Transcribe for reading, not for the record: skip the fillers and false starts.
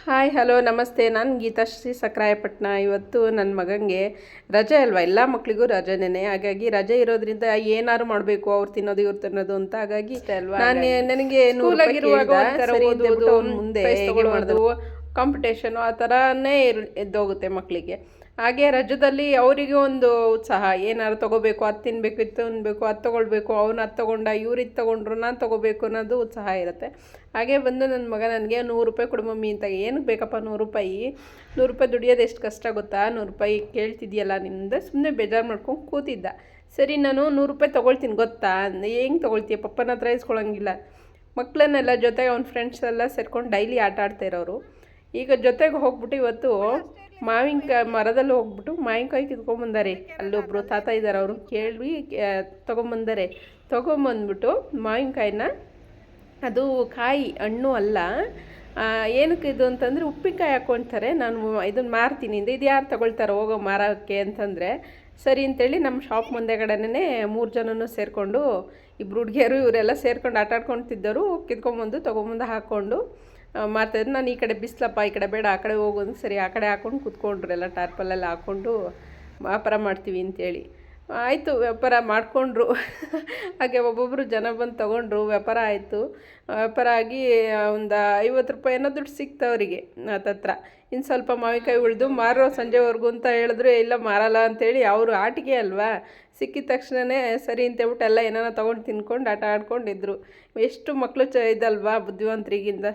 Hi hello ನಮಸ್ತೆ. ನಾನು ಗೀತಾಶ್ರೀ ಸಕ್ರಾಯಪಟ್ಟಣ. ಇವತ್ತು ನನ್ನ ಮಗನಿಗೆ ರಜೆ ಅಲ್ವಾ, ಎಲ್ಲ ಮಕ್ಕಳಿಗೂ ರಜೆನೇ. ಹಾಗಾಗಿ ರಜೆ ಇರೋದ್ರಿಂದ ಏನಾದ್ರು ಮಾಡಬೇಕು, ಅವ್ರು ತಿನ್ನೋದು ಇವ್ರು ತಿನ್ನೋದು ಅಂತ. ಹಾಗಾಗಿ ನಾನು ನನಗೆ ಓದೋದು ಮುಂದೆ ಮಾಡೋದು ಕಾಂಪಿಟೇಷನು ಆ ಥರನೇ ಎದ್ದೋಗುತ್ತೆ ಮಕ್ಕಳಿಗೆ. ಹಾಗೆ ರಜದಲ್ಲಿ ಅವರಿಗೆ ಒಂದು ಉತ್ಸಾಹ, ಏನಾದ್ರು ತೊಗೋಬೇಕು, ಅದು ತಿನ್ನಬೇಕು, ಇದು ತಿನ್ನಬೇಕು, ಅದು ತೊಗೊಳ್ಬೇಕು, ಅವ್ನು ಅದು ತೊಗೊಂಡ, ಇವ್ರು ಇದು ತೊಗೊಂಡ್ರು, ನಾನು ತೊಗೋಬೇಕು ಅನ್ನೋದು ಉತ್ಸಾಹ ಇರುತ್ತೆ. ಹಾಗೆ ಬಂದು ನನ್ನ ಮಗ ನನಗೆ 100 ರೂಪಾಯಿ ಕೊಡು ಮಮ್ಮಿ ಅಂತ. ಏನಕ್ಕೆ ಬೇಕಪ್ಪ 100 ರೂಪಾಯಿ? 100 ರೂಪಾಯಿ ದುಡಿಯೋದು ಎಷ್ಟು ಕಷ್ಟ ಗೊತ್ತಾ? 100 ರೂಪಾಯಿ ಕೇಳ್ತಿದ್ಯಲ್ಲ ನಿಂದು, ಸುಮ್ಮನೆ ಬೇಜಾರು ಮಾಡ್ಕೊಂಡು ಕೂತಿದ್ದ. ಸರಿ ನಾನು 100 ರೂಪಾಯಿ ತೊಗೊಳ್ತೀನಿ ಗೊತ್ತಾ. ಹೆಂಗೆ ತೊಗೊಳ್ತೀಯ? ಪಪ್ಪನ ಹತ್ರ ಇಸ್ಕೊಳಂಗಿಲ್ಲ. ಮಕ್ಕಳನ್ನೆಲ್ಲ ಜೊತೆಗೆ ಅವ್ನ ಫ್ರೆಂಡ್ಸ್ ಎಲ್ಲ ಸೇರ್ಕೊಂಡು ಡೈಲಿ ಆಟ ಆಡ್ತಾಯಿರೋರು. ಈಗ ಜೊತೆಗೆ ಹೋಗ್ಬಿಟ್ಟು ಇವತ್ತು ಮಾವಿನಕಾಯಿ ಮರದಲ್ಲಿ ಹೋಗ್ಬಿಟ್ಟು ಮಾವಿನಕಾಯಿ ಕಿತ್ಕೊಂಬಂದಾರೆ. ಅಲ್ಲೊಬ್ಬರು ತಾತ ಇದ್ದಾರೆ, ಅವರು ಕೇಳಿ ತೊಗೊಂಬಂದಾರೆ. ತೊಗೊಂಬಂದ್ಬಿಟ್ಟು ಮಾವಿನಕಾಯಿನ, ಅದು ಕಾಯಿ ಹಣ್ಣು ಅಲ್ಲ, ಏನಕ್ಕೆ ಇದು ಅಂತಂದರೆ ಉಪ್ಪಿನಕಾಯಿ ಹಾಕ್ಕೊಳ್ತಾರೆ. ನಾನು ಇದನ್ನು ಮಾರ್ತೀನಿ ಅಂದೆ. ಇದು ಯಾರು ತೊಗೊಳ್ತಾರೆ ಹೋಗೋ ಮಾರೋಕ್ಕೆ ಅಂತಂದರೆ, ಸರಿ ಅಂತೇಳಿ ನಮ್ಮ ಶಾಪ್ ಮುಂದೆಗಡೆನೇ 3 ಜನನೂ ಸೇರಿಕೊಂಡು, ಇಬ್ಬರು ಹುಡುಗಿಯರು ಇವರೆಲ್ಲ ಸೇರ್ಕೊಂಡು ಆಟ ಆಡ್ಕೊತಿದ್ದರು. ಕಿತ್ಕೊಂಬಂದು ತೊಗೊಂಬಂದು ಹಾಕ್ಕೊಂಡು ಮಾರ್ತಾಯಿದ್ರು. ನಾನು ಈ ಕಡೆ ಬಿಸಿಲಪ್ಪ, ಈ ಕಡೆ ಬೇಡ, ಆ ಕಡೆ ಹೋಗೋದು. ಸರಿ ಆ ಕಡೆ ಹಾಕ್ಕೊಂಡು ಕೂತ್ಕೊಂಡ್ರು ಎಲ್ಲ, ಟಾರ್ಪಲೆಲ್ಲ ಹಾಕ್ಕೊಂಡು ವ್ಯಾಪಾರ ಮಾಡ್ತೀವಿ ಅಂತೇಳಿ. ಆಯಿತು, ವ್ಯಾಪಾರ ಮಾಡಿಕೊಂಡ್ರು. ಹಾಗೆ ಒಬ್ಬೊಬ್ಬರು ಜನ ಬಂದು ತೊಗೊಂಡ್ರು, ವ್ಯಾಪಾರ ಆಯಿತು. ವ್ಯಾಪಾರ ಆಗಿ ಒಂದು 50 ರೂಪಾಯಿನೋ ದುಡ್ಡು ಸಿಕ್ತು ಅವರಿಗೆ ಹತ್ತತ್ರ. ಇನ್ನು ಸ್ವಲ್ಪ ಮಾವಿನಕಾಯಿ ಉಳಿದು ಮಾರೋ ಸಂಜೆವರೆಗೂ ಅಂತ ಹೇಳಿದ್ರು. ಇಲ್ಲ ಮಾರಲ್ಲ ಅಂತೇಳಿ, ಅವರು ಆಟಿಕೆ ಅಲ್ವಾ, ಸಿಕ್ಕಿದ ತಕ್ಷಣವೇ ಸರಿ ಅಂತೇಳ್ಬಿಟ್ಟು ಎಲ್ಲ ಏನಾರ ತೊಗೊಂಡು ತಿನ್ಕೊಂಡು ಆಟ ಆಡ್ಕೊಂಡಿದ್ರು. ಎಷ್ಟು ಮಕ್ಕಳು ಇದಲ್ವಾ ಬುದ್ಧಿವಂತರಿಗಿಂತ.